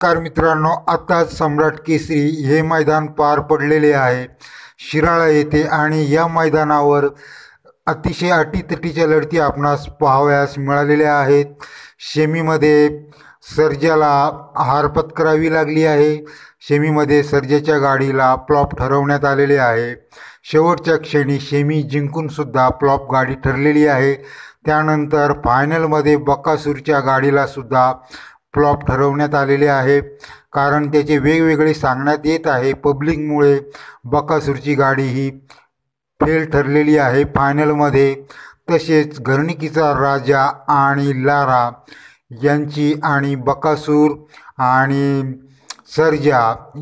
नमस्कार मित्रांनो, आताच सम्राट केसरी हे मैदान पार पडलेले आहे शिराळा येथे आणि या मैदानावर अतिशय अटीतटीच्या लढती आपणास पाहावयास मिळालेल्या आहेत. सेमीमध्ये सर्जाला हार पत्करावी लागली आहे. सेमीमध्ये सर्जाच्या गाडीला फ्लॉप ठरवण्यात आलेले आहे. शेवटच्या क्षणी सेमी जिंकूनसुद्धा फ्लॉप गाडी ठरलेली आहे. त्यानंतर फायनलमध्ये बकासूरच्या गाडीलासुद्धा फ्लॉप ठरवण्यात आलेले आहे, कारण त्याचे वेगवेगळे सांगण्यात येत आहे. पब्लिकमुळे बकासूरची गाडी ही फेल ठरलेली आहे फायनलमध्ये. तसेच घरणिकीचा राजा आणि लारा यांची आणि बकासूर आणि सर्जा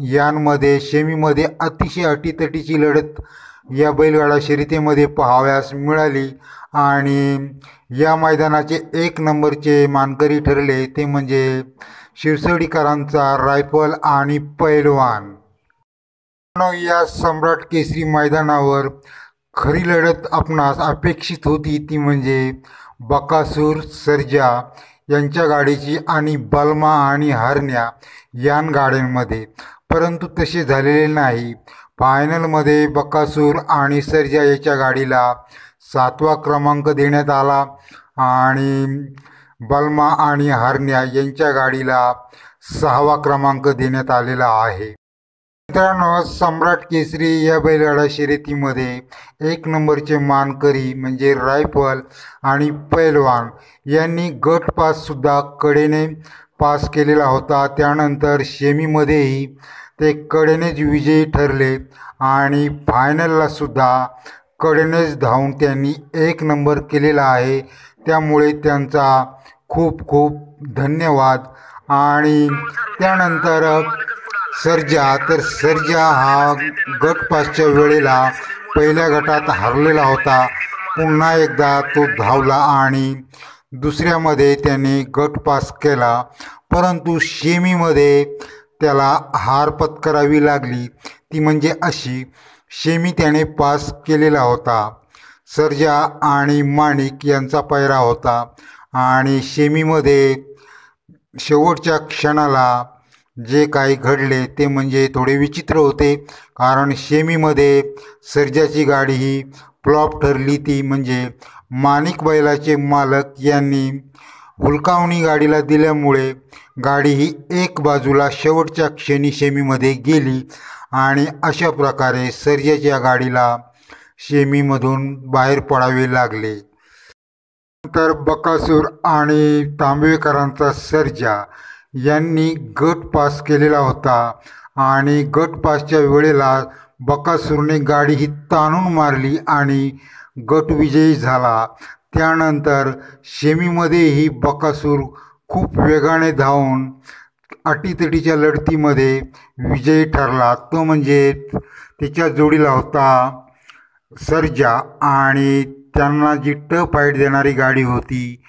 यांमध्ये सेमीमध्ये अतिशय अटीतटीची लढत या बैलगाडा शर्यतीमध्ये पाहावयास मिळाली आणि या मैदानाचे एक नंबरचे मानकरी ठरले ते म्हणजे शिरसोडीकरांचा रायफल आणि पैलवान. या सम्राट केसरी मैदानावर खरी लढत आपणास अपेक्षित होती ती म्हणजे बकासूर सर्जा यांच्या गाडीची आणि बलमा आणि हरण्या या गाड्यांमध्ये, परंतु तसे झालेले नाही. फायनलमध्ये बकासूर आणि सर्जा याच्या गाडीला 7वा क्रमांक देण्यात आला आणि बलमा आणि हरण्या यांच्या गाडीला 6वा क्रमांक देण्यात आलेला आहे. मित्रांनो, सम्राट केसरी या बैलगाडा शर्यतीमध्ये एक नंबरचे मानकरी म्हणजे रायफल आणि पैलवान यांनी गट पाससुद्धा कडेने पास केलेला होता. त्यानंतर सेमीमध्येही ते कडेनेच विजयी ठरले आणि फायनललासुद्धा कडेनेच धावून त्यांनी एक नंबर केलेला आहे. त्यामुळे त्यांचा खूप खूप धन्यवाद. आणि त्यानंतर सर्जा हा गट पासच्या वेळेला पहिल्या गटात हरलेला होता. पुन्हा एकदा तो धावला आणि दुसऱ्यामध्ये त्याने गट पास केला, परंतु सेमीमध्ये त्याला हार पत्करावी लागली. ती म्हणजे अशी, सेमी त्याने पास केलेला होता. सर्जा आणि माणिक यांचा पैरा होता आणि सेमीमध्ये शेवटच्या क्षणाला जे काही घडले ते म्हणजे थोडे विचित्र होते, कारण सेमीमध्ये सर्जाची गाडी ही फ्लॉप ठरली. ती म्हणजे माणिक बैलाचे मालक यांनी हुलकावणी गाडीला दिल्यामुळे गाडी ही एक बाजूला शेवटच्या क्षणी सेमीमध्ये गेली आणि अशा प्रकारे सर्जाच्या गाडीला सेमीमधून बाहेर पडावे लागले. नंतर बकासूर आणि तांबवेकरांचा सर्जा यांनी गट पास केलेला होता आणि गट पासच्या वेळेला बकासूरने गाडी ही ताणून मारली आणि गट विजयी झाला. त्यानंतर सेमीमध्येही बकासूर खूप वेगाने धावून अटीतटीच्या लढतीमध्ये विजयी ठरला. तो म्हणजे त्याच्या जोडीला होता सर्जा आणि त्यांना जी फाईट देणारी गाडी होती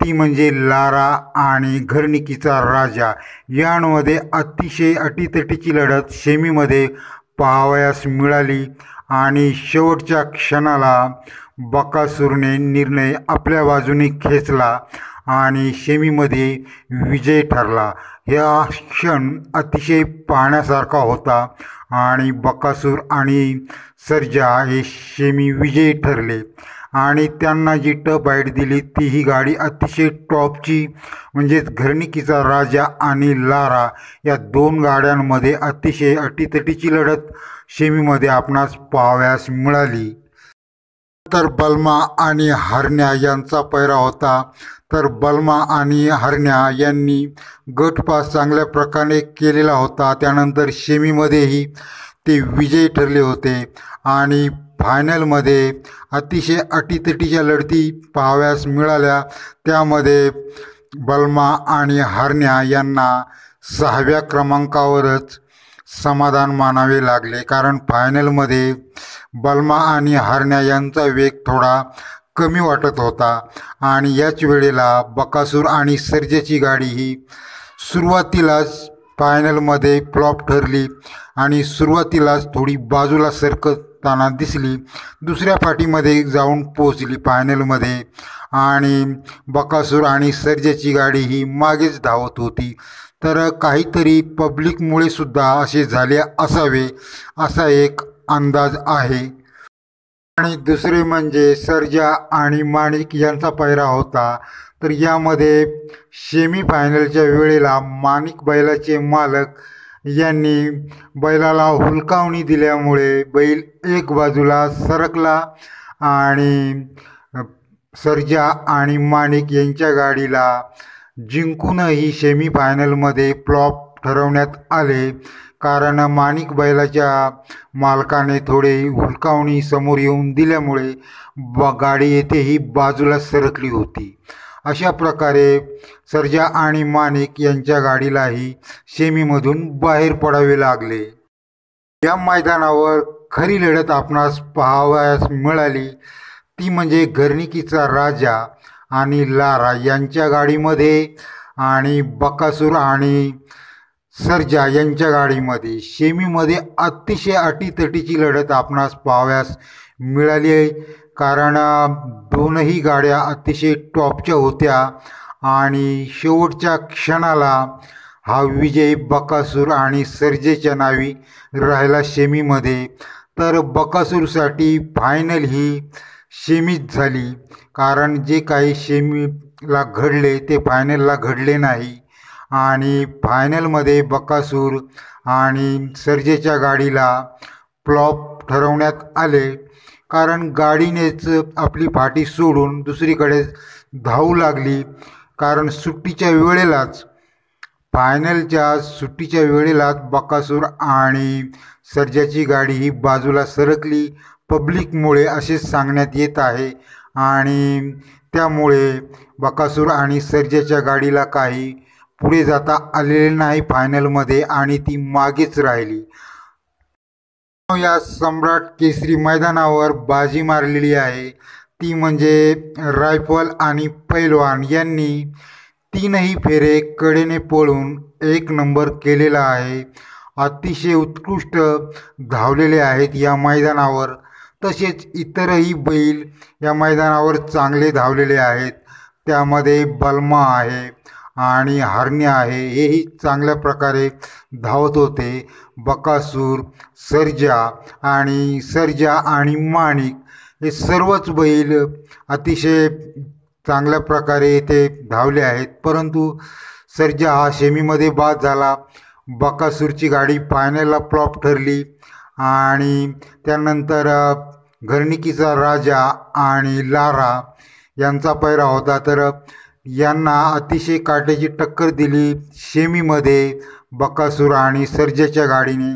ती म्हणजे लारा आणि घरणिकीचा राजा. यांमध्ये अतिशय अटीतटीची लढत सेमीमध्ये पाहावयास मिळाली आणि शेवटच्या क्षणाला बकासूरने निर्णय आपल्या बाजूने खेचला आणि सेमीमध्ये विजय ठरला. हा क्षण अतिशय पाहण्यासारखा होता आणि बकासूर आणि सर्जा हे सेमी विजयी ठरले आणि त्यांना जी फाईट दिली ती ही गाडी अतिशय टॉपची, म्हणजेच घरणिकीचा राजा आणि लारा या दोन गाड्यांमध्ये अतिशय अटीतटीची लढत सेमीमध्ये आपणास पाहावयास मिळाली. तर बलमा आणि हरण्या यांचा पैरा होता. तर बलमा आणि हरण्या यांनी गट पास चांगल्या प्रकारे केलेला होता. त्यानंतर सेमीमध्येही ते विजयी ठरले होते आणि फायनलमध्ये अतिशय अटीतटीच्या लढती पाहावयास मिळाल्या. त्यामध्ये बलमा आणि हरण्या यांना 6व्या क्रमांकावरच समाधान मानावे लागले, कारण फायनलमध्ये बलमा आणि हरण्या यांचा वेग थोडा कमी वाटत होता आणि याच वेळेला बकासूर आणि सर्जाची गाडी ही सुरुवातीलाच फायनलमध्ये फ्लॉप ठरली आणि सुरुवातीलाच थोडी बाजूला सरकताना दिसली. दुसऱ्या पाठीमध्ये जाऊन पोचली फायनलमध्ये आणि बकासूर आणि सर्जाची गाडी ही मागेच धावत होती. तर काहीतरी पब्लिकमुळे सुद्धा असे झाले असावे असा एक अंदाज आहे। आणि दुसरे म्हणजे सर्जा आणि माणिक यांचा पायरा होता। तर यामध्ये सेमी फायनलच्या वेळेला माणिक बैलाचे मालक यांनी बैलाला हुलकावणी दिल्यामुळे बैल एक बाजूला सरकला आणि सर्जा आणि माणिक यांच्या गाडीला जिंकूनही सेमी फायनलमध्ये फ्लॉप ठरवण्यात आले, कारण माणिक बैलाच्या मालकाने थोडे हुलकावणी समोर येऊन दिल्यामुळे गाडी येथेही बाजूला सरकली होती। अशा प्रकारे सर्जा आणि माणिक यांच्या गाडीलाही सेमीमधून बाहेर पडावे लागले। या मैदानावर खरी लढत आपणास पाहावयास मिळाली ती म्हणजे घरणिकीचा राजा आणि लारा यांच्या गाडीमध्ये आणि बकासूर आणि सर्जा यांच्या गाडीमध्ये सेमीमध्ये अतिशय अटीतटीची लढत आपणास पाहावयास मिळाली आहे, कारण दोनही गाड्या अतिशय टॉपच्या होत्या आणि शेवटच्या क्षणाला हा विजय बकासूर आणि सर्जेच्या नावी राहिला सेमीमध्ये। तर बकासूरसाठी फायनल ही सेमीच झाली, कारण जे काही सेमीला घडले ते फायनलला घडले नाही आणि फायनलमध्ये बकासूर आणि सर्जेच्या गाडीला फ्लॉप ठरवण्यात आले, कारण गाडीनेच आपली फाटी सोडून दुसरीकडे धावू लागली। कारण फायनलच्या सुट्टीच्या वेळेलाच बकासूर आणि सर्जाची गाडी ही बाजूला सरकली पब्लिकमुळे असे सांगण्यात येत आहे आणि त्यामुळे बकासूर आणि सर्जाच्या गाडीला काही पुढे जाता आलेले नाही फायनलमध्ये आणि ती मागेच राहिली। या सम्राट केसरी मैदानावर बाजी मारलेली आहे ती म्हणजे रायफल आणि पैलवान यांनी तीनही फेरे कडेने पळून एक नंबर केलेला आहे। अतिशय उत्कृष्ट धावलेले आहेत या मैदानावर। तसेच इतरही बैल या मैदानावर चांगले धावलेले आहेत, त्यामध्ये बलमा आहे आणि हरण्या आहे, हेही चांगल्या प्रकारे धावत होते। बकासूर, सर्जा आणि माणिक हे सर्वच बैल अतिशय चांगल्या प्रकारे येथे धावले आहेत, परंतु सर्जा हा सेमीमध्ये बाद झाला। बकासूरची गाडी फायनलला फ्लॉप ठरली आणि त्यानंतर घरणिकीचा राजा आणि लारा यांचा पैरा होता, तर यांना अतिशय काट्याची टक्कर दिली सेमीमध्ये बकासूर आणि सर्जेच्या गाडीने।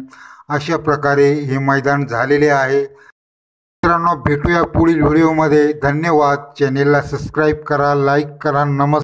अशा प्रकारे हे मैदान झालेले आहे। मित्रांनो, भेटूया पुढील व्हिडिओमध्ये। धन्यवाद। चॅनेलला सबस्क्राईब करा, लाईक करा। नमस्कार।